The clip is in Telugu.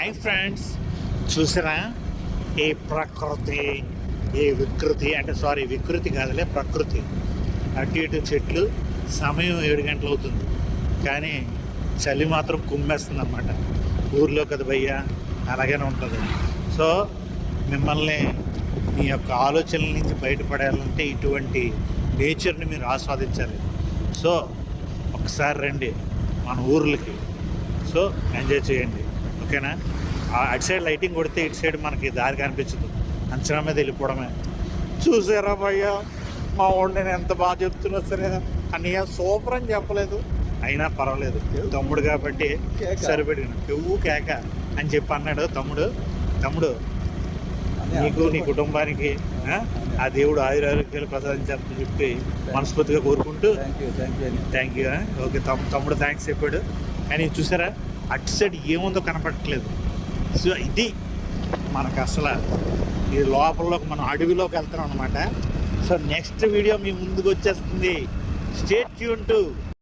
హాయ్ ఫ్రెండ్స్, చూసారా ఈ ప్రకృతి, ఈ వికృతి అంటే సారీ వికృతి కాదులే ప్రకృతి. అటు ఇటు చెట్లు, సమయం 7 గంటలు అవుతుంది కానీ చలి మాత్రం కుమ్మేస్తుంది అన్నమాట. ఊర్లో కదా భయ్యా, అలాగనే ఉంటుంది. సో మిమ్మల్ని మీ యొక్క ఆలోచనల నుంచి బయటపడాలంటే ఇటువంటి నేచర్ని మీరు ఆస్వాదించాలి. సో ఒకసారి రండి మన ఊర్లకి, సో ఎంజాయ్ చేయండి, ఓకేనా? అటు సైడ్ లైటింగ్ కొడితే ఇటు సైడ్ మనకి దారి కనిపించదు, అంచనా మీద వెళ్ళిపోవడమే. చూసారా భయ్యా, మా వాడు నేను ఎంత బాగా చెప్తున్నా సరే అన్నయ్య సూపర్ అని చెప్పలేదు, అయినా పర్వాలేదు తమ్ముడు కాబట్టి సరిపెట్టిన పెవ్వు కేక అని చెప్పి అన్నాడు తమ్ముడు నీకు నీ కుటుంబానికి ఆ దేవుడు ఆయురారోగ్యాలు ప్రసాదించాలని చెప్పి మనస్ఫూర్తిగా కోరుకుంటూ థ్యాంక్ యూ. ఓకే తమ్ముడు థ్యాంక్స్ చెప్పాడు. కానీ చూసారా అటు సైడ్ ఏముందో కనపడట్లేదు. సో ఇది మనకు అసలు ఈ లోపలలోకి మనం అడవిలోకి వెళ్తున్నాం అనమాట. సో నెక్స్ట్ వీడియో మీ ముందుకు వచ్చేస్తుంది. Stay tune to